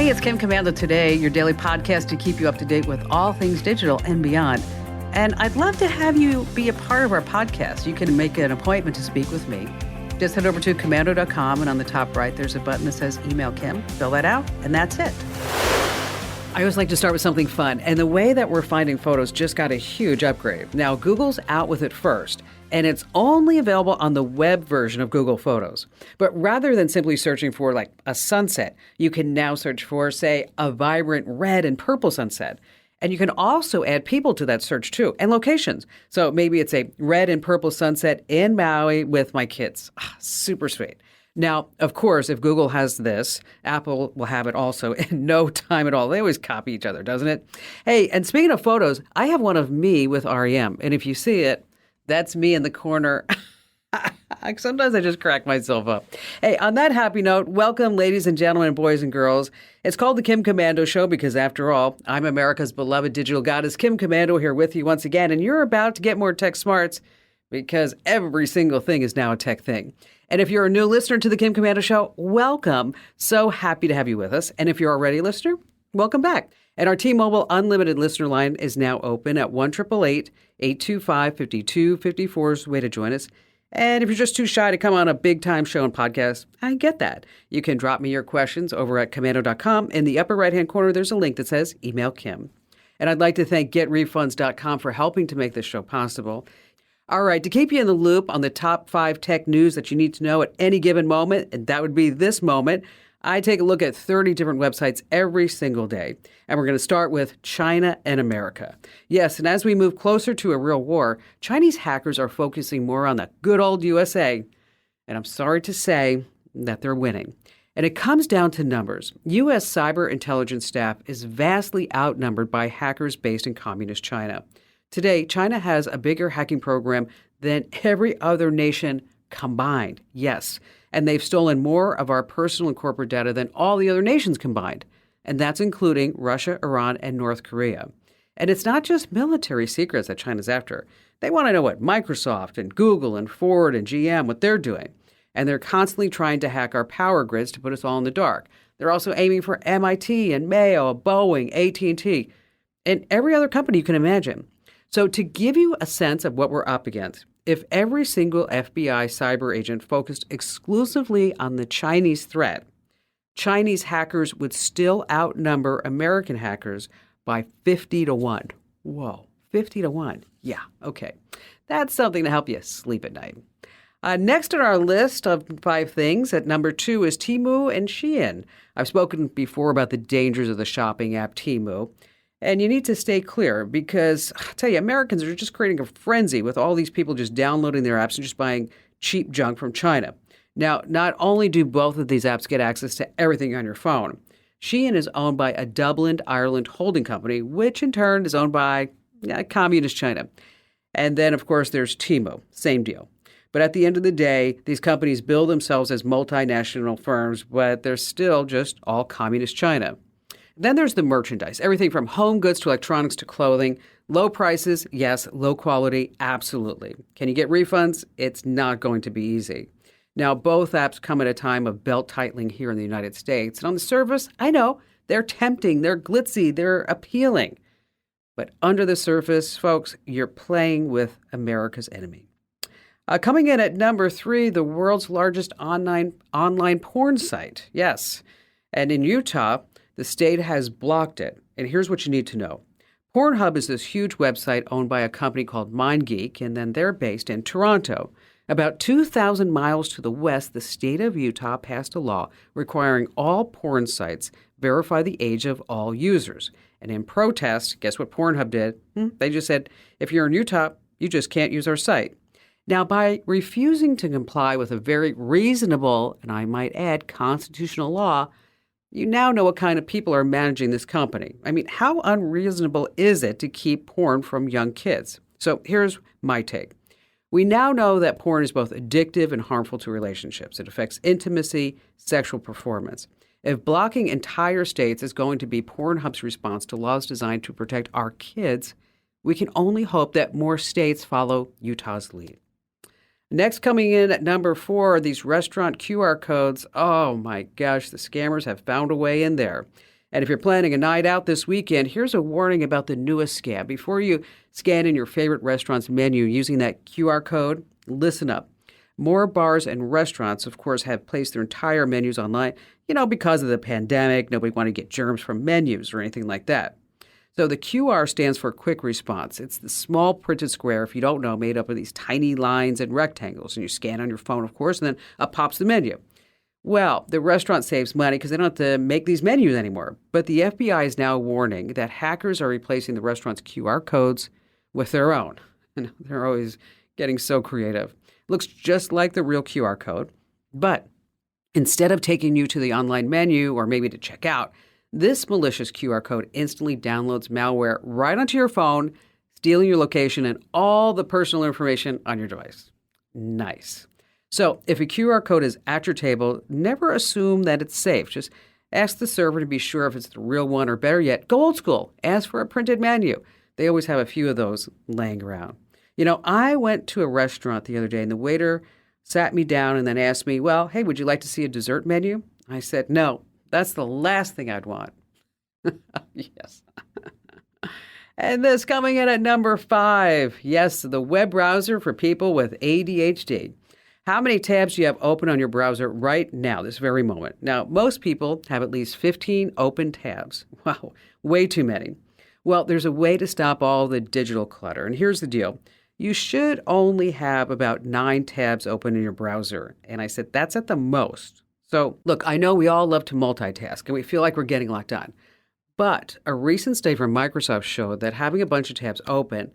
Hey, it's Kim Commando Today, your daily podcast to keep you up to date with all things digital and beyond. And I'd love to have you be a part of our podcast. You can make an appointment to speak with me. Just head over to commando.com, and on the top right, there's a button that says Email Kim. Fill that out, and that's it. I always like to start with something fun, and the way that we're finding photos just got a huge upgrade. Now, Google's out with it first, and it's only available on the web version of Google Photos. But rather than simply searching for like a sunset, you can now search for, say, a vibrant red and purple sunset. And you can also add people to that search too, and locations. So maybe it's a red and purple sunset in Maui with my kids. Super sweet. Now, of course, if Google has this, Apple will have it also in no time at all. They always copy each other, doesn't it? Hey, and speaking of photos, I have one of me with REM. And if you see it, that's me in the corner. Sometimes I just crack myself up. Hey, on that happy note, welcome, ladies and gentlemen, boys and girls. It's called the Kim Commando Show because, after all, I'm America's beloved digital goddess, Kim Commando, here with you once again. And you're about to get more tech smarts because every single thing is now a tech thing. And if you're a new listener to the Kim Commando Show, welcome. So happy to have you with us. And if you're already a listener, welcome back. And our T-Mobile Unlimited listener line is now open at 1-888-825-5254 is the way to join us. And if you're just too shy to come on a big-time show and podcast, I get that. You can drop me your questions over at commando.com. In the upper right-hand corner, there's a link that says Email Kim. And I'd like to thank GetRefunds.com for helping to make this show possible. All right, to keep you in the loop on the top 5 tech news that you need to know at any given moment, and that would be this moment, I take a look at 30 different websites every single day. And we're going to start with China and America. Yes, and as we move closer to a real war, Chinese hackers are focusing more on the good old USA. And I'm sorry to say that they're winning. And it comes down to numbers. U.S. cyber intelligence staff is vastly outnumbered by hackers based in communist China. Today, China has a bigger hacking program than every other nation combined. Yes. And they've stolen more of our personal and corporate data than all the other nations combined. And that's including Russia, Iran, and North Korea. And it's not just military secrets that China's after. They want to know what Microsoft and Google and Ford and GM, what they're doing. And they're constantly trying to hack our power grids to put us all in the dark. They're also aiming for MIT and Mayo, Boeing, AT&T, and every other company you can imagine. So to give you a sense of what we're up against, if every single FBI cyber agent focused exclusively on the Chinese threat, Chinese hackers would still outnumber American hackers by 50 to 1. Whoa, 50 to 1. Yeah, okay. That's something to help you sleep at night. Next on our list of 5 things, at number 2 is Temu and Shein. I've spoken before about the dangers of the shopping app Temu. And you need to stay clear because, I tell you, Americans are just creating a frenzy with all these people just downloading their apps and just buying cheap junk from China. Now, not only do both of these apps get access to everything on your phone, Shein is owned by a Dublin, Ireland holding company, which in turn is owned by communist China. And then, of course, there's Temu, same deal. But at the end of the day, these companies bill themselves as multinational firms, but they're still just all communist China. Then there's the merchandise, everything from home goods to electronics to clothing. Low prices, yes. Low quality, absolutely. Can you get refunds? It's not going to be easy. Now, both apps come at a time of belt-tightening here in the United States. And on the surface, I know, they're tempting, they're glitzy, they're appealing. But under the surface, folks, you're playing with America's enemy. Coming in at number 3, the world's largest online porn site. Yes. And in Utah, the state has blocked it. And here's what you need to know. Pornhub is this huge website owned by a company called MindGeek, and then they're based in Toronto. About 2,000 miles to the west, the state of Utah passed a law requiring all porn sites verify the age of all users. And in protest, guess what Pornhub did? They just said, if you're in Utah, you just can't use our site. Now, by refusing to comply with a very reasonable, and I might add, constitutional law, you now know what kind of people are managing this company. I mean, how unreasonable is it to keep porn from young kids? So here's my take. We now know that porn is both addictive and harmful to relationships. It affects intimacy, sexual performance. If blocking entire states is going to be Pornhub's response to laws designed to protect our kids, we can only hope that more states follow Utah's lead. Next, coming in at number 4 are these restaurant QR codes. Oh my gosh, the scammers have found a way in there. And if you're planning a night out this weekend, here's a warning about the newest scam. Before you scan in your favorite restaurant's menu using that QR code, listen up. More bars and restaurants, of course, have placed their entire menus online, because of the pandemic. Nobody wanted to get germs from menus or anything like that. So the QR stands for quick response. It's the small printed square, if you don't know, made up of these tiny lines and rectangles. And you scan on your phone, of course, and then up pops the menu. Well, the restaurant saves money because they don't have to make these menus anymore. But the FBI is now warning that hackers are replacing the restaurant's QR codes with their own. And they're always getting so creative. Looks just like the real QR code. But instead of taking you to the online menu or maybe to check out, this malicious QR code instantly downloads malware right onto your phone, stealing your location and all the personal information on your device. Nice. So if a QR code is at your table, never assume that it's safe. Just ask the server to be sure if it's the real one, or better yet, go old school. Ask for a printed menu. They always have a few of those laying around. I went to a restaurant the other day and the waiter sat me down and then asked me, well, hey, would you like to see a dessert menu? I said, no, that's the last thing I'd want. Yes. And this coming in at number 5. Yes, the web browser for people with ADHD. How many tabs do you have open on your browser right now, this very moment? Now, most people have at least 15 open tabs. Wow, way too many. Well, there's a way to stop all the digital clutter. And here's the deal. You should only have about 9 tabs open in your browser. And I said, that's at the most. So, look, I know we all love to multitask and we feel like we're getting a lot done. But a recent study from Microsoft showed that having a bunch of tabs open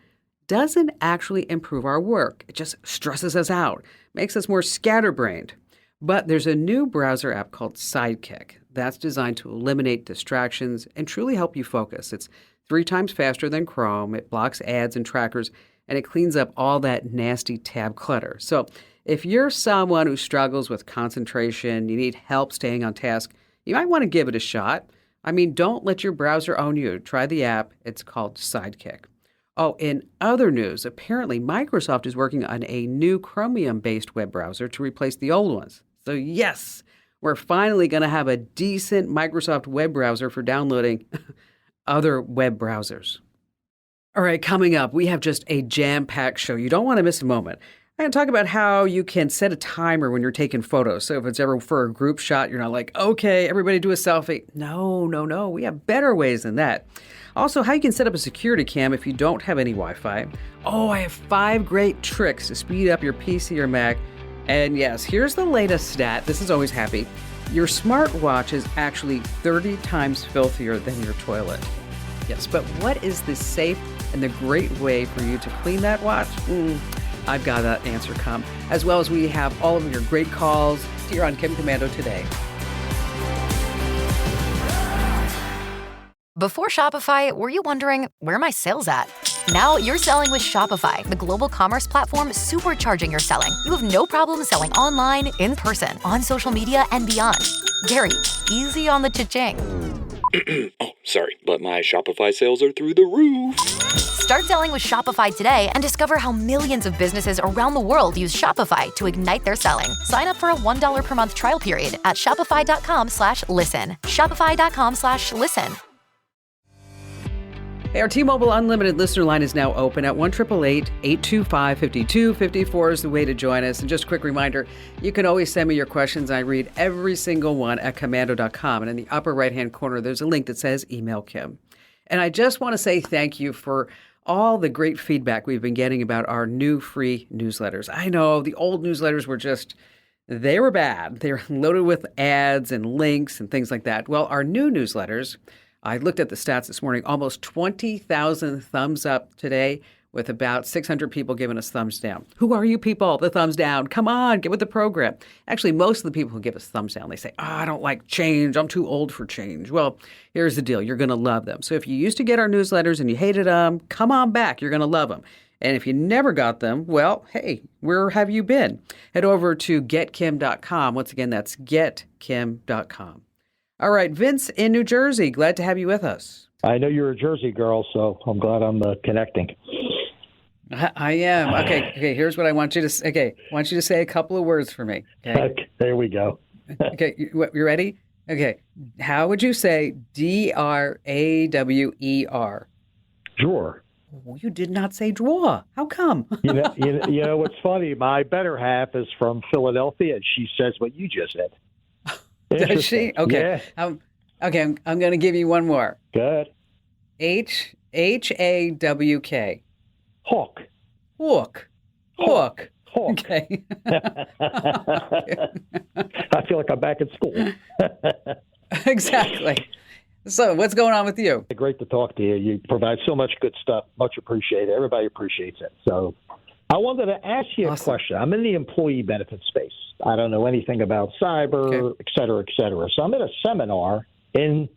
doesn't actually improve our work. It just stresses us out, makes us more scatterbrained. But there's a new browser app called Sidekick that's designed to eliminate distractions and truly help you focus. It's 3 times faster than Chrome. It blocks ads and trackers, and it cleans up all that nasty tab clutter. So if you're someone who struggles with concentration, you need help staying on task, you might want to give it a shot. Don't let your browser own you. Try the app. It's called Sidekick. Oh, in other news, apparently Microsoft is working on a new Chromium-based web browser to replace the old ones. So yes, we're finally going to have a decent Microsoft web browser for downloading other web browsers. All right, coming up, we have just a jam-packed show. You don't want to miss a moment. I'm going to talk about how you can set a timer when you're taking photos. So if it's ever for a group shot, you're not like, okay, everybody do a selfie. No. We have better ways than that. Also, how you can set up a security cam if you don't have any Wi-Fi. Oh, I have 5 great tricks to speed up your PC or Mac. And yes, here's the latest stat. This is always happy. Your smartwatch is actually 30 times filthier than your toilet. Yes, but what is the safe and the great way for you to clean that watch? I've got that answer come. As well as we have all of your great calls here on Kim Commando today. Before Shopify, were you wondering, where are my sales at? Now you're selling with Shopify, the global commerce platform supercharging your selling. You have no problem selling online, in person, on social media, and beyond. Gary, easy on the cha-ching. Oh, sorry, but my Shopify sales are through the roof. Start selling with Shopify today and discover how millions of businesses around the world use Shopify to ignite their selling. Sign up for a $1 per month trial period at shopify.com/listen. Shopify.com/listen. Hey, our T-Mobile Unlimited listener line is now open at 1-888-825-5254 is the way to join us. And just a quick reminder, you can always send me your questions. I read every single one at commando.com. And in the upper right-hand corner, there's a link that says Email Kim. And I just want to say thank you for all the great feedback we've been getting about our new free newsletters. I know the old newsletters were they were bad. They were loaded with ads and links and things like that. Well, our new newsletters, I looked at the stats this morning, almost 20,000 thumbs up today with about 600 people giving us thumbs down. Who are you people? The thumbs down. Come on, get with the program. Actually, most of the people who give us thumbs down, they say, I don't like change. I'm too old for change. Well, here's the deal. You're going to love them. So if you used to get our newsletters and you hated them, come on back. You're going to love them. And if you never got them, well, hey, where have you been? Head over to getkim.com. Once again, that's getkim.com. All right, Vince in New Jersey, glad to have you with us. I know you're a Jersey girl, so I'm glad I'm connecting. I am. Okay, here's what I want you to say. Okay, I want you to say a couple of words for me. Okay, there we go. Okay, you ready? Okay. How would you say DRAWER? Drawer. Oh, you did not say draw. How come? You know what's funny? My better half is from Philadelphia, and she says what you just said. Does she? Okay. Yeah. I'm going to give you one more. Good. HAWK. Hawk. Hook. Hook. Hawk. Okay. I feel like I'm back at school. Exactly. So, what's going on with you? Great to talk to you. You provide so much good stuff. Much appreciated. Everybody appreciates it. So I wanted to ask you a question. I'm in the employee benefit space. I don't know anything about cyber, et cetera, et cetera. So I'm at a seminar in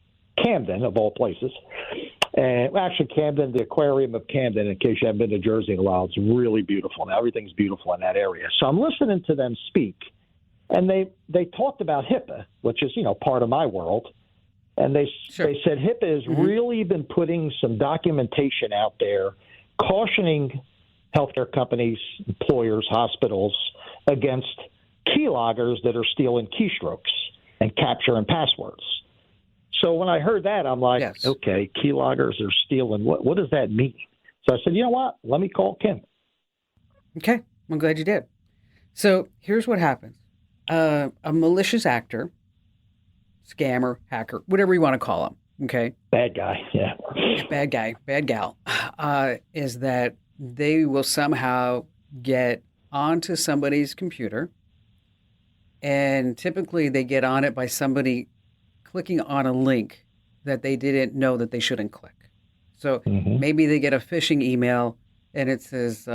Camden, of all places. And actually, Camden, the aquarium of Camden, in case you haven't been to Jersey in a while, it's really beautiful. Now, everything's beautiful in that area. So I'm listening to them speak. And they talked about HIPAA, which is, part of my world. And they said HIPAA has really been putting some documentation out there cautioning healthcare companies, employers, hospitals against keyloggers that are stealing keystrokes and capturing passwords. So when I heard that, I'm like, okay, keyloggers are stealing. What does that mean? So I said, you know what? Let me call Kim. Okay. I'm glad you did. So here's what happens. A malicious actor, scammer, hacker, whatever you want to call him, okay? Bad guy, yeah. Bad guy, bad gal, is that they will somehow get onto somebody's computer, and typically they get on it by somebody clicking on a link that they didn't know that they shouldn't click. So maybe they get a phishing email, and it says,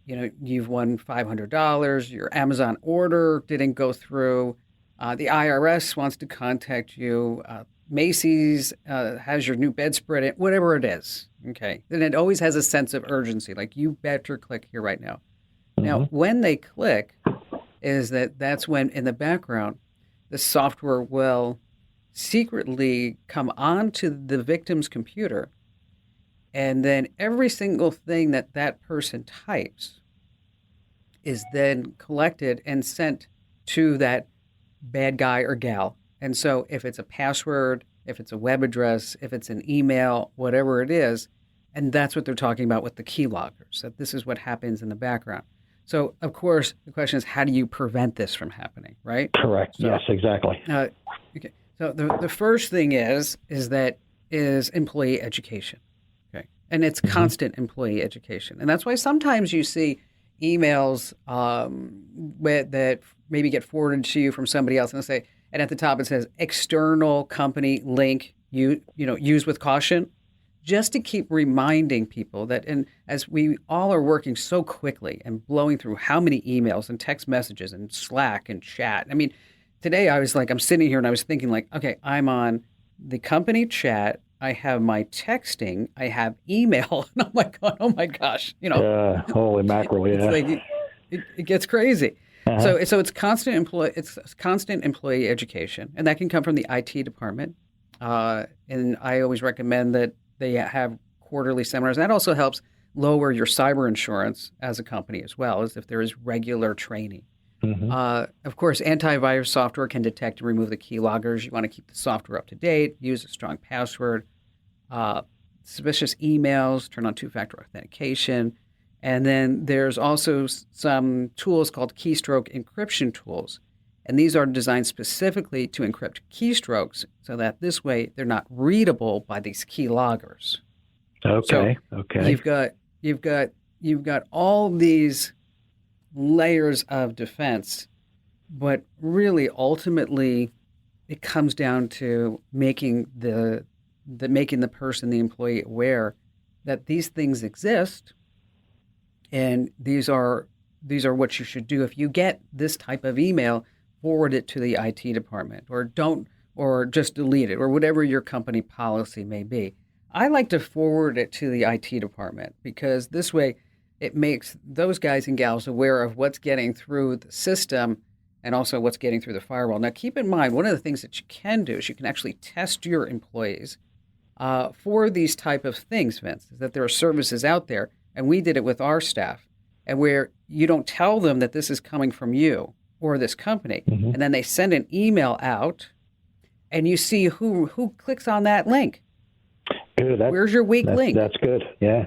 you've won $500, your Amazon order didn't go through, the IRS wants to contact you, Macy's has your new bedspread, whatever it is, okay? And it always has a sense of urgency, like you better click here right now. Now, when they click, that's when in the background, the software will secretly come onto the victim's computer, and then every single thing that person types is then collected and sent to that bad guy or gal. And so if it's a password, if it's a web address, if it's an email, whatever it is, and that's what they're talking about with the keyloggers, that this is what happens in the background. So, of course, the question is, how do you prevent this from happening, right? Correct. So, yes, exactly. Okay. So the first thing is employee education. And it's constant employee education. And that's why sometimes you see emails that maybe get forwarded to you from somebody else and at the top it says external company link, use with caution, just to keep reminding people that, and as we all are working so quickly and blowing through how many emails and text messages and Slack and chat. I mean, today I was like, I'm sitting here and I was thinking like, okay, I'm on the company chat, I have my texting, I have email, and I'm like, oh my gosh, holy mackerel, yeah. It's like it gets crazy. So it's constant employee education, and that can come from the IT department. And I always recommend that they have quarterly seminars. That also helps lower your cyber insurance as a company as well, as if there is regular training. Of course, antivirus software can detect and remove the keyloggers. You want to keep the software up to date, use a strong password, suspicious emails, turn on two-factor authentication. And then there's also some tools called keystroke encryption tools. And these are designed specifically to encrypt keystrokes so that this way they're not readable by these keyloggers. Okay. You've got all these layers of defense, but really ultimately it comes down to making the person, the employee, aware that these things exist, and these are what you should do. If you get this type of email, forward it to the IT department, or just delete it, or whatever your company policy may be. I like to forward it to the IT department because this way it makes those guys and gals aware of what's getting through the system and also what's getting through the firewall. Now, keep in mind, one of the things that you can do is you can actually test your employees for these type of things, Vince, is that there are services out there, and we did it with our staff, and where you don't tell them that this is coming from you or this company, and then they send an email out and you see who clicks on that link. Ooh, Where's your weak link? That's good. Yeah.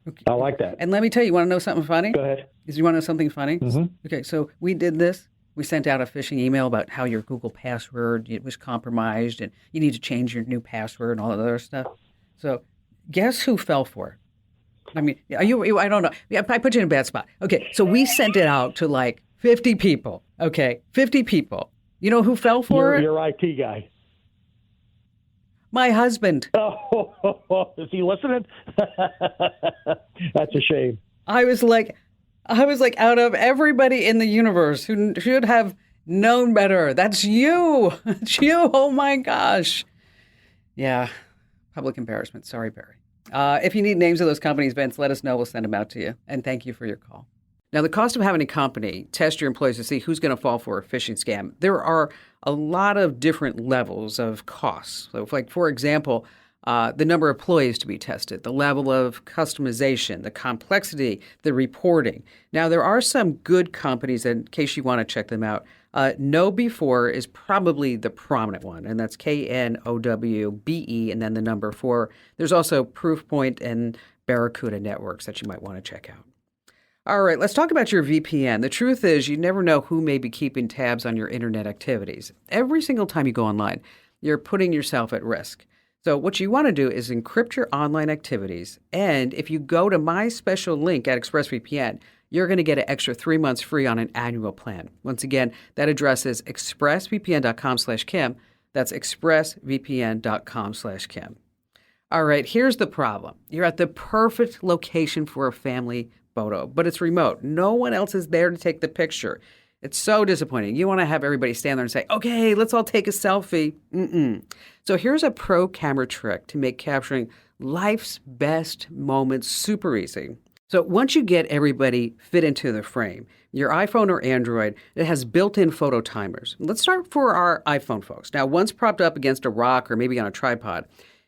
Okay. I like that. And let me tell you, want to know something funny? Go ahead. You want to know something funny? Mm-hmm. Okay, so we did this. We sent out a phishing email about how your Google password was compromised and you need to change your new password and all that other stuff. So guess who fell for it? I mean, I don't know. I put you in a bad spot. Okay, so we sent it out to like 50 people. Okay, 50 people. You know who fell for it? Your IT guy. My husband. Oh, is he listening? That's a shame. I was like, out of everybody in the universe who should have known better, that's you. It's you. Oh my gosh. Yeah. Public embarrassment. Sorry, Barry. If you need names of those companies, Vince, let us know. We'll send them out to you. And thank you for your call. Now, the cost of having a company test your employees to see who's going to fall for a phishing scam. There are a lot of different levels of costs. So, like, for example, the number of employees to be tested, the level of customization, the complexity, the reporting. Now, there are some good companies, in case you want to check them out. KnowBe4 is probably the prominent one, and that's KNOWBE and then the number 4. There's also Proofpoint and Barracuda Networks that you might want to check out. All right, let's talk about your VPN. The truth is you never know who may be keeping tabs on your internet activities. Every single time you go online, you're putting yourself at risk. So what you want to do is encrypt your online activities. And if you go to my special link at ExpressVPN, you're going to get an extra 3 months free on an annual plan. Once again, that address is expressvpn.com/Kim. That's expressvpn.com/Kim. All right, here's the problem. You're at the perfect location for a family photo, but it's remote. No one else is there to take the picture. It's so disappointing. You want to have everybody stand there and say, okay, let's all take a selfie. So here's a pro camera trick to make capturing life's best moments super easy. So once you get everybody fit into the frame, your iPhone or Android, it has built-in photo timers. Let's start for our iPhone folks. Now, once propped up against a rock or maybe on a tripod,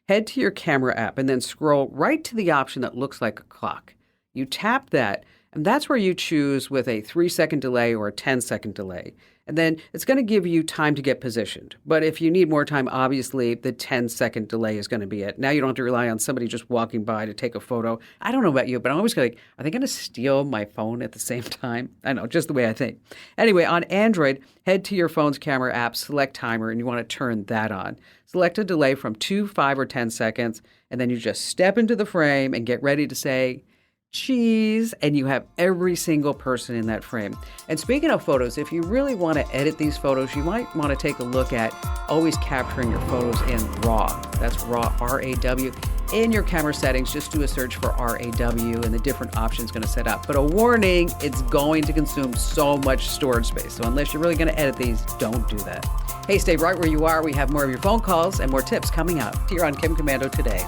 head to your camera app and then scroll right to the option that looks like a clock. You tap that, and that's where you choose with a 3-second delay or a 10-second delay. And then it's going to give you time to get positioned. But if you need more time, obviously the 10-second delay is going to be it. Now you don't have to rely on somebody just walking by to take a photo. I don't know about you, but I'm always like, are they going to steal my phone at the same time? I know, just the way I think. Anyway, on Android, head to your phone's camera app, select timer, and you want to turn that on. Select a delay from 2, 5, or 10 seconds, and then you just step into the frame and get ready to say, cheese, and you have every single person in that frame. And speaking of photos, if you really want to edit these photos, you might want to take a look at always capturing your photos in RAW. That's RAW, R-A-W. In your camera settings, just do a search for RAW and the different options going to set up. But a warning, it's going to consume so much storage space. So unless you're really going to edit these, don't do that. Hey, stay right where you are. We have more of your phone calls and more tips coming up here on Kim Komando Today.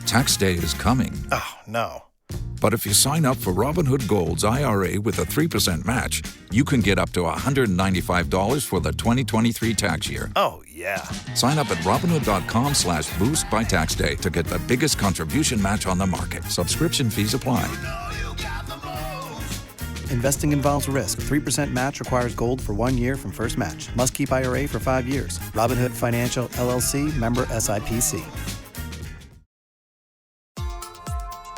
Tax day is coming. Oh, no. But if you sign up for Robinhood Gold's IRA with a 3% match, you can get up to $195 for the 2023 tax year. Oh, yeah. Sign up at Robinhood.com/boost by tax day to get the biggest contribution match on the market. Subscription fees apply. Investing involves risk. 3% match requires gold for 1 year from first match. Must keep IRA for 5 years. Robinhood Financial, LLC, member SIPC.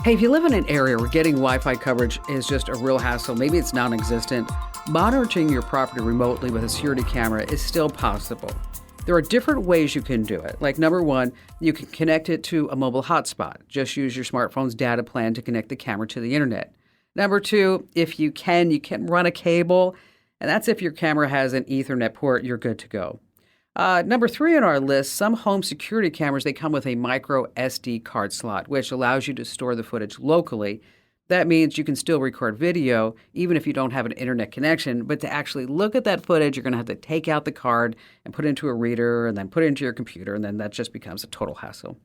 Hey, if you live in an area where getting Wi-Fi coverage is just a real hassle, maybe it's non-existent, monitoring your property remotely with a security camera is still possible. There are different ways you can do it. Like number 1, you can connect it to a mobile hotspot. Just use your smartphone's data plan to connect the camera to the internet. Number 2, if you can run a cable, and that's if your camera has an Ethernet port, you're good to go. Number 3 on our list, some home security cameras, they come with a micro SD card slot, which allows you to store the footage locally. That means you can still record video, even if you don't have an internet connection, but to actually look at that footage, you're going to have to take out the card and put it into a reader and then put it into your computer, and then that just becomes a total hassle.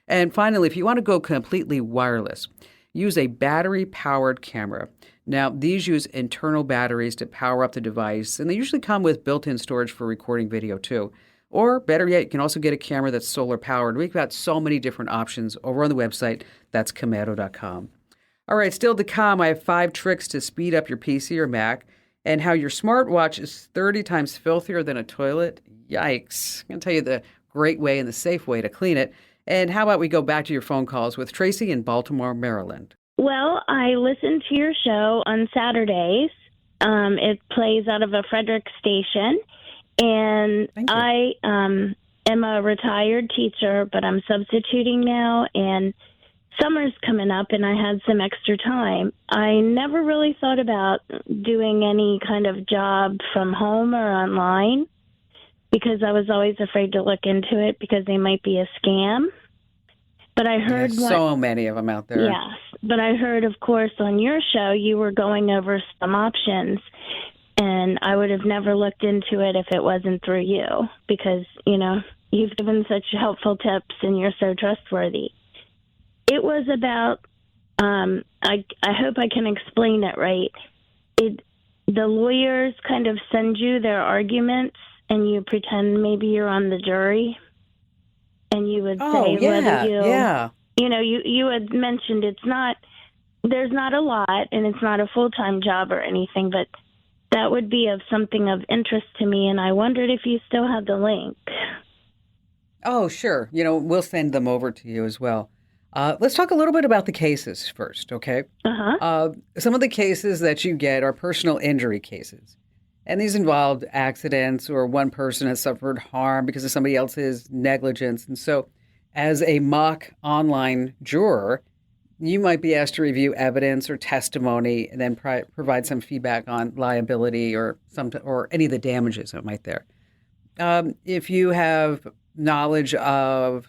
And finally, if you want to go completely wireless, use a battery-powered camera. Now, these use internal batteries to power up the device, and they usually come with built-in storage for recording video too. Or better yet, you can also get a camera that's solar-powered. We've got so many different options over on the website. That's Komando.com. All right, still to come, I have 5 tricks to speed up your PC or Mac and how your smartwatch is 30 times filthier than a toilet. Yikes. I'm going to tell you the great way and the safe way to clean it. And how about we go back to your phone calls with Tracy in Baltimore, Maryland? Well, I listen to your show on Saturdays. It plays out of a Frederick station. And I am a retired teacher, but I'm substituting now. And summer's coming up, and I had some extra time. I never really thought about doing any kind of job from home or online because I was always afraid to look into it because they might be a scam. But I heard so many of them out there. Yes, but I heard, of course, on your show you were going over some options, and I would have never looked into it if it wasn't through you because, you've given such helpful tips and you're so trustworthy. It was about, I hope I can explain it right. The lawyers kind of send you their arguments and you pretend maybe you're on the jury and you would say whether you had mentioned there's not a lot and it's not a full-time job or anything, but that would be of something of interest to me. And I wondered if you still have the link. Oh, sure. We'll send them over to you as well. Let's talk a little bit about the cases first, okay? Some of the cases that you get are personal injury cases. And these involved accidents or one person has suffered harm because of somebody else's negligence. And so as a mock online juror, you might be asked to review evidence or testimony and then provide some feedback on liability or any of the damages that might there. If you have knowledge of,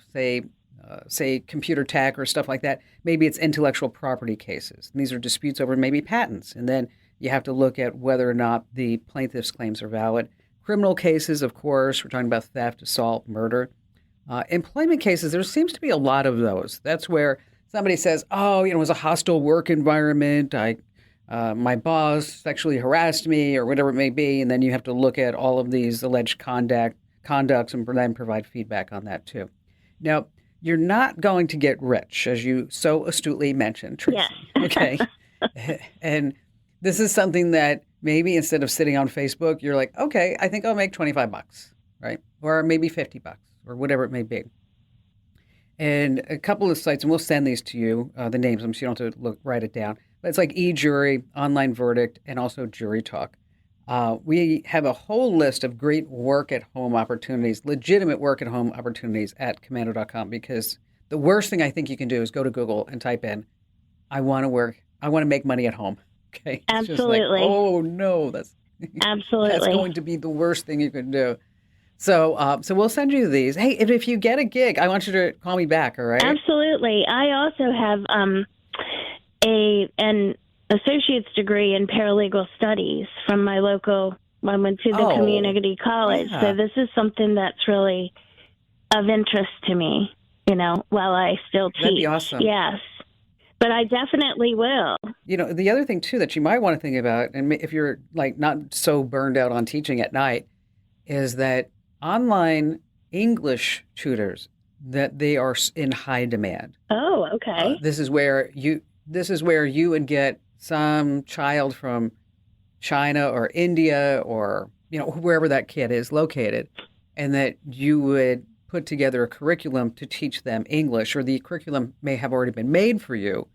say computer tech or stuff like that, maybe it's intellectual property cases. And these are disputes over maybe patents. And then you have to look at whether or not the plaintiff's claims are valid. Criminal cases, of course, we're talking about theft, assault, murder. Employment cases, there seems to be a lot of those. That's where somebody says, it was a hostile work environment. My boss sexually harassed me or whatever it may be. And then you have to look at all of these alleged conducts and then provide feedback on that too. Now, you're not going to get rich, as you so astutely mentioned, Tracy. Yeah. Okay. And this is something that maybe instead of sitting on Facebook, you're like, okay, I think I'll make $25, right? Or maybe $50 or whatever it may be. And a couple of sites, and we'll send these to you, the names, so you don't have to write it down. But it's like eJury, Online Verdict, and also Jury Talk. We have a whole list of great work-at-home opportunities, legitimate work-at-home opportunities at commando.com because the worst thing I think you can do is go to Google and type in, I want to make money at home. Okay. It's Absolutely. Just like, oh, no, that's going to be the worst thing you can do. So we'll send you these. Hey, if you get a gig, I want you to call me back, all right? Absolutely. I also have an associate's degree in paralegal studies from my local, I went to the community college. Yeah. So this is something that's really of interest to me, while I still teach. That'd be awesome. Yes. But I definitely will. The other thing, too, that you might want to think about, and if you're not so burned out on teaching at night, is that online English tutors, that they are in high demand. Oh, okay. This is where you would get some child from China or India or, wherever that kid is located, and that you would put together a curriculum to teach them English, or the curriculum may have already been made for you.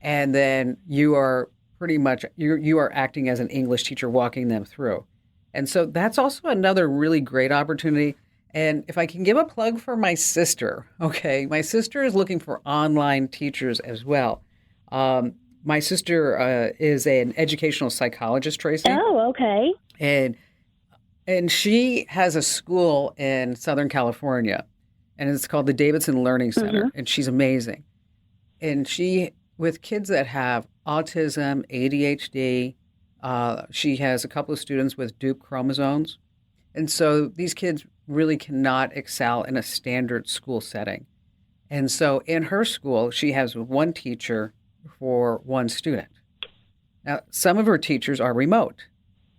And then you are pretty much, you are acting as an English teacher walking them through. And so that's also another really great opportunity. And if I can give a plug for my sister, okay, my sister is looking for online teachers as well. My sister is an educational psychologist, Tracy. Oh, okay. And she has a school in Southern California, and it's called the Davidson Learning Center, Mm-hmm. and she's amazing. And she, with kids that have autism, ADHD, she has a couple of students with Duke chromosomes. And so these kids really cannot excel in a standard school setting. And so in her school, she has one teacher for one student. Now, some of her teachers are remote.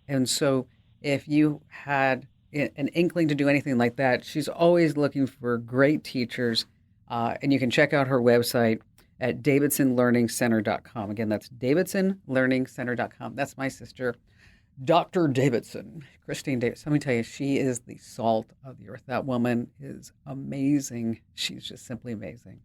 And so if you had an inkling to do anything like that, she's always looking for great teachers. And you can check out her website at davidsonlearningcenter.com. Again, that's davidsonlearningcenter.com. That's my sister, Dr. Davidson, Christine Davidson. Let me tell you, she is the salt of the earth. That woman is amazing. She's just simply amazing.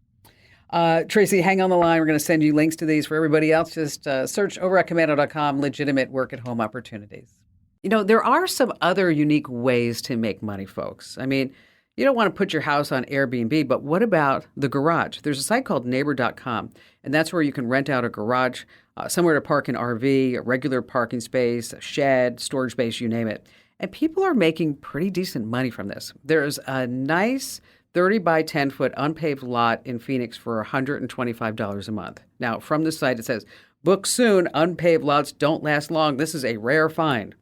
Tracy, hang on the line. We're going to send you links to these for everybody else. Just search over at commando.com, legitimate work-at-home opportunities. You know, there are some other unique ways to make money, folks. I mean, you don't want to put your house on Airbnb, but what about the garage? There's a site called neighbor.com, and that's where you can rent out a garage, somewhere to park an RV, a regular parking space, a shed, storage space, you name it. And people are making pretty decent money from this. There's a nice 30 by 10 foot unpaved lot in Phoenix for $125 a month. Now, from the site, it says, book soon, unpaved lots don't last long. This is a rare find.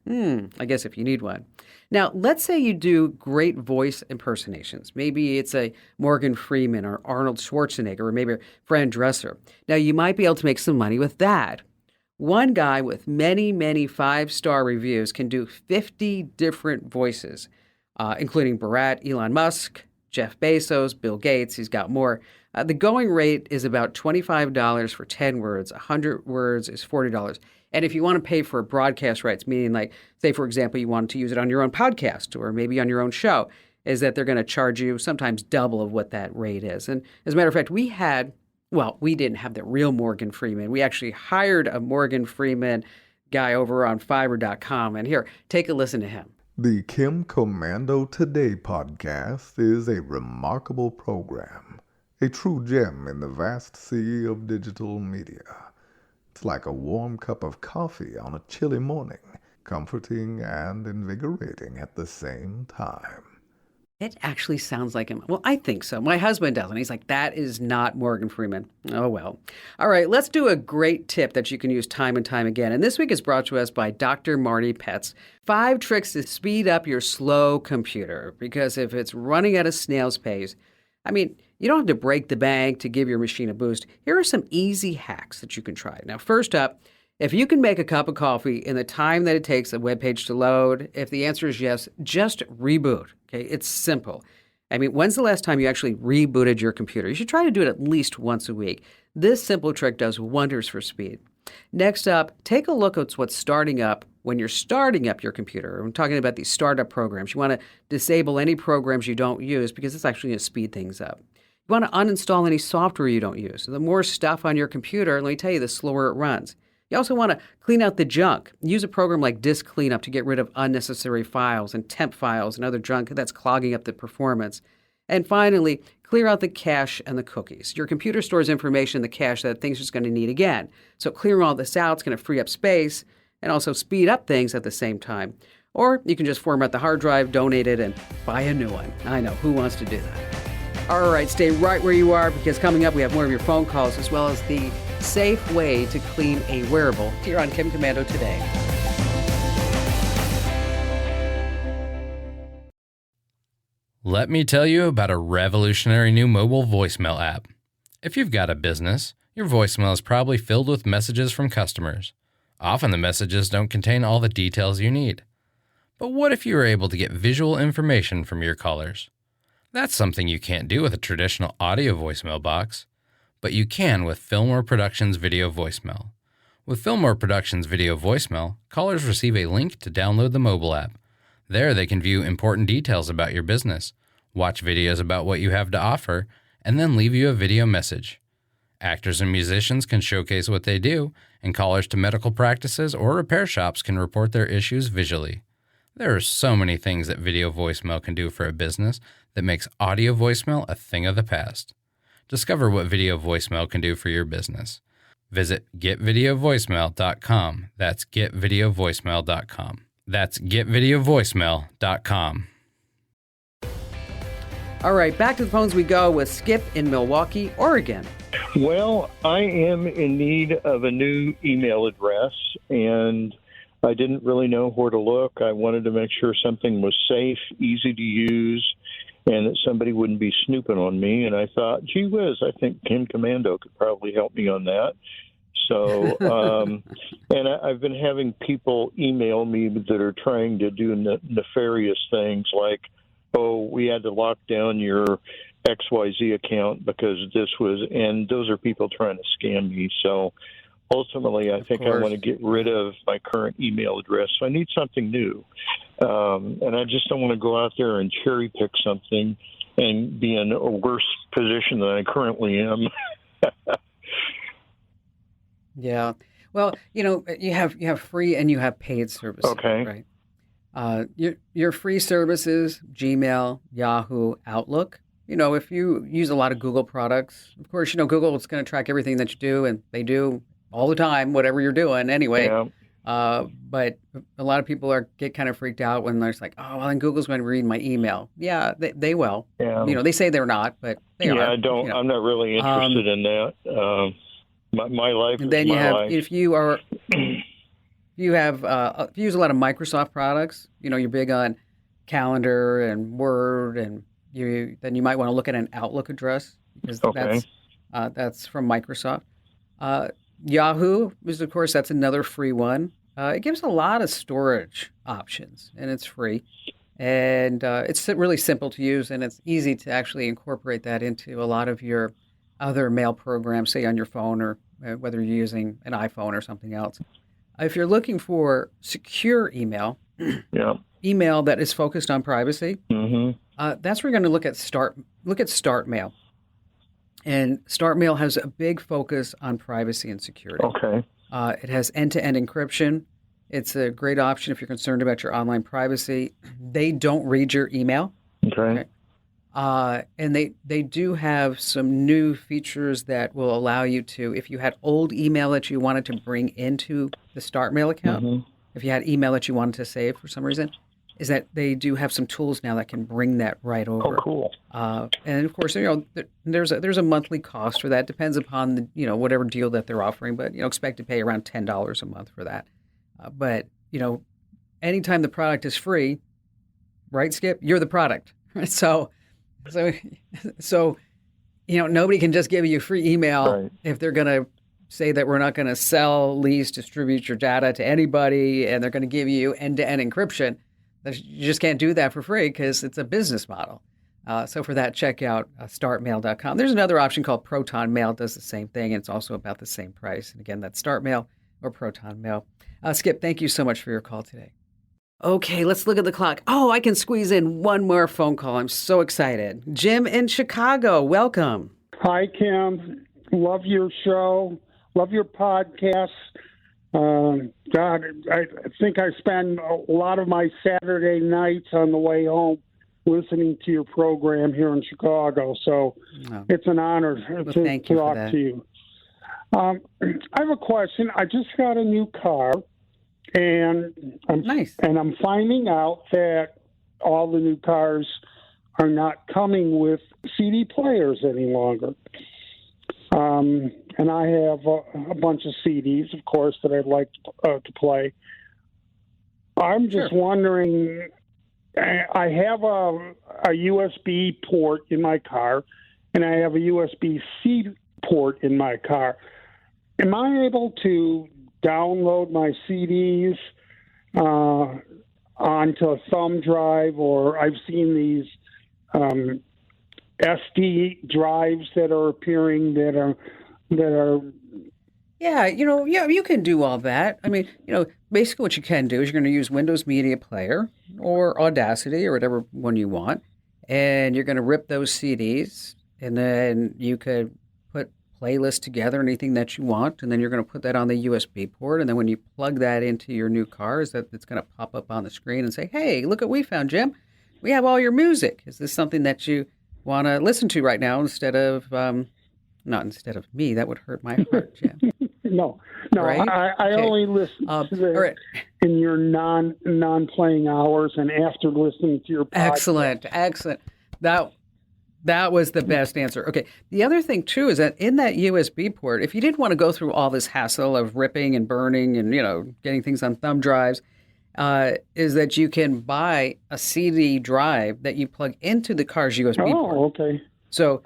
I guess if you need one. Now, let's say you do great voice impersonations. Maybe it's a Morgan Freeman or Arnold Schwarzenegger or maybe a Fran Dresser. Now, you might be able to make some money with that. One guy with many, many 5-star reviews can do 50 different voices, including Barack, Elon Musk, Jeff Bezos, Bill Gates. He's got more. The going rate is about $25 for 10 words. 100 words is $40. And if you want to pay for broadcast rights, meaning like, say, for example, you want to use it on your own podcast or maybe on your own show, is that they're going to charge you sometimes double of what that rate is. And as a matter of fact, we didn't have the real Morgan Freeman. We actually hired a Morgan Freeman guy over on Fiverr.com. And here, take a listen to him. The Kim Commando Today podcast is a remarkable program, a true gem in the vast sea of digital media. It's like a warm cup of coffee on a chilly morning, comforting and invigorating at the same time. It actually sounds like him. Well, I think so. My husband doesn't. He's like, that is not Morgan Freeman. Oh, well. All right, let's do a great tip that you can use time and time again. And this week is brought to us by Dr. Marty Pets. 5 tricks to speed up your slow computer. Because if it's running at a snail's pace, I mean, you don't have to break the bank to give your machine a boost. Here are some easy hacks that you can try. Now, first up, if you can make a cup of coffee in the time that it takes a web page to load, if the answer is yes, just reboot. Okay, it's simple. I mean, when's the last time you actually rebooted your computer? You should try to do it at least once a week. This simple trick does wonders for speed. Next up, take a look at what's starting up when you're starting up your computer. I'm talking about these startup programs. You want to disable any programs you don't use because it's actually going to speed things up. You want to uninstall any software you don't use. The more stuff on your computer, let me tell you, the slower it runs. You also want to clean out the junk. Use a program like Disk Cleanup to get rid of unnecessary files and temp files and other junk that's clogging up the performance. And finally, clear out the cache and the cookies. Your computer stores information in the cache that things are just going to need again. So clearing all this out is going to free up space and also speed up things at the same time. Or you can just format the hard drive, donate it, and buy a new one. I know, who wants to do that? All right, stay right where you are because coming up we have more of your phone calls as well as the safe way to clean a wearable here on Kim Commando Today. Let me tell you about a revolutionary new mobile voicemail app. If you've got a business, your voicemail is probably filled with messages from customers. Often the messages don't contain all the details you need. But what if you were able to get visual information from your callers? That's something you can't do with a traditional audio voicemail box. But you can with Fillmore Productions Video Voicemail. With Fillmore Productions Video Voicemail, callers receive a link to download the mobile app. There they can view important details about your business, watch videos about what you have to offer, and then leave you a video message. Actors and musicians can showcase what they do, and callers to medical practices or repair shops can report their issues visually. There are so many things that video voicemail can do for a business that makes audio voicemail a thing of the past. Discover what video voicemail can do for your business. Visit getvideovoicemail.com. That's getvideovoicemail.com. That's getvideovoicemail.com. All right, back to the phones we go with Skip in Milwaukee, Oregon. Well, I am in need of a new email address, and I didn't really know where to look. I wanted to make sure something was safe, easy to use, and that somebody wouldn't be snooping on me. And I thought, gee whiz, I think Kim Commando could probably help me on that. So, and I've been having people email me that are trying to do nefarious things like, oh, we had to lock down your XYZ account because and those are people trying to scam me. So ultimately, I think I want to get rid of my current email address. So I need something new. And I just don't want to go out there and cherry pick something and be in a worse position than I currently am. Yeah. Well, you have free and you have paid services. Okay. Right. Your free services, Gmail, Yahoo, Outlook. If you use a lot of Google products, of course, Google is going to track everything that you do, and they do all the time, whatever you're doing anyway. Yeah. But a lot of people get kind of freaked out when they're just like, oh, well, then Google's going to read my email. Yeah, they will. Yeah. They say they're not, but they are. Yeah, I don't. I'm not really interested in that. My life and then is my life. If you use a lot of Microsoft products, you're big on Calendar and Word, and then you might want to look at an Outlook address because that's from Microsoft. Yahoo is, of course, that's another free one. It gives a lot of storage options, and it's free. And it's really simple to use, and it's easy to actually incorporate that into a lot of your other mail programs, say on your phone or whether you're using an iPhone or something else. If you're looking for secure email, email that is focused on privacy, that's where you're going to look at Start Mail. And Start Mail has a big focus on privacy and security. Okay. It has end-to-end encryption. It's a great option if you're concerned about your online privacy. They don't read your email. Okay. And they do have some new features that will allow you to, if you had old email that you wanted to bring into the Start Mail account, if you had email that you wanted to save for some reason, is that they do have some tools now that can bring that right over. Oh, cool. And of course, there's a monthly cost for that. Depends upon the, whatever deal that they're offering, but expect to pay around $10 a month for that. But anytime the product is free, right, Skip? You're the product. So nobody can just give you free email if they're going to say that we're not going to sell, lease, distribute your data to anybody, and they're going to give you end-to-end encryption. You just can't do that for free because it's a business model. So for that, check out startmail.com. There's another option called Proton Mail. It does the same thing. And it's also about the same price. And again, that's Start Mail or Proton Mail. Skip, thank you so much for your call today. Okay, let's look at the clock. Oh, I can squeeze in one more phone call. I'm so excited. Jim in Chicago, welcome. Hi, Kim. Love your show. Love your podcast. God, I think I spend a lot of my Saturday nights on the way home listening to your program here in Chicago. So it's an honor to talk to you. I have a question. I just got a new car, and I'm finding out that all the new cars are not coming with CD players any longer. And I have a bunch of CDs, of course, that I'd like to play. I'm just wondering, I have a USB port in my car, and I have a USB-C port in my car. Am I able to download my CDs onto a thumb drive, or I've seen these SD drives that are appearing that are you can do all that. I mean, basically what you can do is you're going to use Windows Media Player or Audacity or whatever one you want, and you're going to rip those CDs, and then you could put playlists together, anything that you want, and then you're going to put that on the USB port, and then when you plug that into your new car, it's going to pop up on the screen and say, hey, look what we found, Jim. We have all your music. Is this something that you want to listen to right now instead of not instead of me? That would hurt my heart, Jim. No, right? I only listen to in your non-playing hours and after listening to your podcast. Excellent. That was the best answer. Okay. The other thing too is that in that USB port, if you didn't want to go through all this hassle of ripping and burning and getting things on thumb drives, is that you can buy a CD drive that you plug into the car's USB port. Oh, okay. So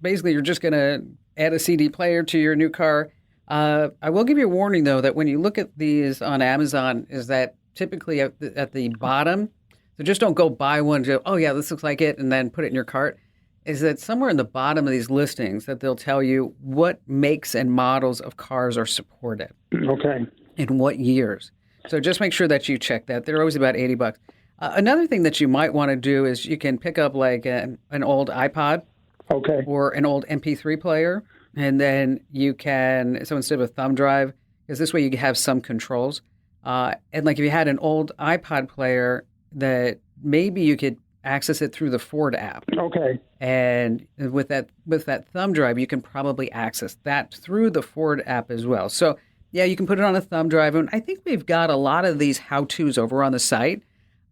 basically you're just going to add a CD player to your new car. I will give you a warning though that when you look at these on Amazon, is that typically at the bottom So just don't go buy one, and go, oh yeah, this looks like it, and then put it in your cart. Is that somewhere in the bottom of these listings that they'll tell you what makes and models of cars are supported. Okay. In what years. So just make sure that you check that. They're always about $80. Another thing that you might want to do is you can pick up like an old iPod. Okay. Or an old MP3 player. And then you can, so instead of a thumb drive, because this way you have some controls. And like if you had an old iPod player, that maybe you could access it through the Ford app. Okay. And with that thumb drive, you can probably access that through the Ford app as well. So yeah, you can put it on a thumb drive. And I think we've got a lot of these how-tos over on the site.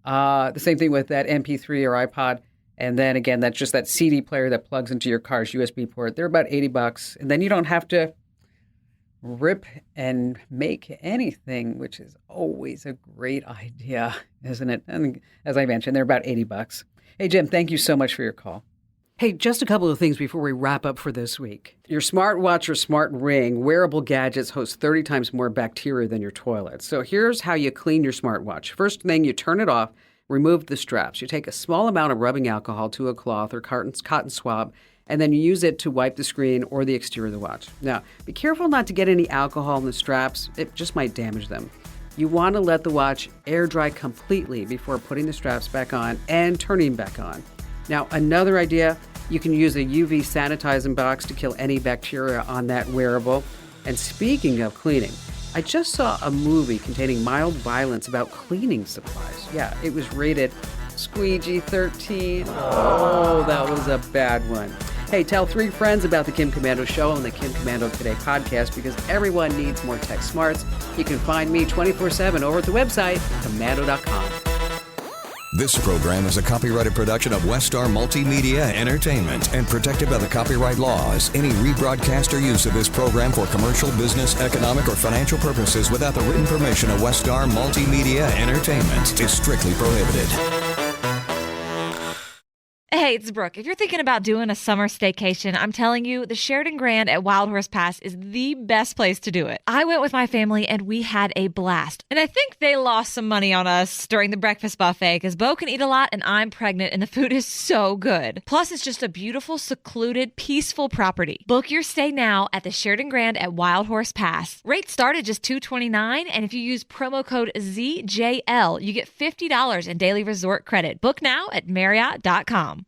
The same thing with that MP3 or iPod. And then again, that's just that CD player that plugs into your car's USB port. They're about $80. And then you don't have to rip and make anything, which is always a great idea, isn't it? And as I mentioned, they're about $80. Hey, Jim, thank you so much for your call. Hey, just a couple of things before we wrap up for this week. Your smartwatch or smart ring, wearable gadgets host 30 times more bacteria than your toilet. So here's how you clean your smartwatch. First thing, you turn it off, remove the straps. You take a small amount of rubbing alcohol to a cloth or cotton swab, and then you use it to wipe the screen or the exterior of the watch. Now, be careful not to get any alcohol in the straps. It just might damage them. You want to let the watch air dry completely before putting the straps back on and turning back on. Now, another idea, you can use a UV sanitizing box to kill any bacteria on that wearable. And speaking of cleaning, I just saw a movie containing mild violence about cleaning supplies. Yeah, it was rated squeegee 13. Oh, that was a bad one. Hey, tell 3 friends about the Kim Komando Show on the Kim Komando Today podcast, because everyone needs more tech smarts. You can find me 24/7 over at the website, komando.com. This program is a copyrighted production of Westar Multimedia Entertainment and protected by the copyright laws. Any rebroadcast or use of this program for commercial, business, economic, or financial purposes without the written permission of Westar Multimedia Entertainment is strictly prohibited. Hey, it's Brooke. If you're thinking about doing a summer staycation, I'm telling you, the Sheridan Grand at Wild Horse Pass is the best place to do it. I went with my family and we had a blast. And I think they lost some money on us during the breakfast buffet because Bo can eat a lot and I'm pregnant and the food is so good. Plus, it's just a beautiful, secluded, peaceful property. Book your stay now at the Sheridan Grand at Wild Horse Pass. Rates start at just $229, and if you use promo code ZJL, you get $50 in daily resort credit. Book now at Marriott.com.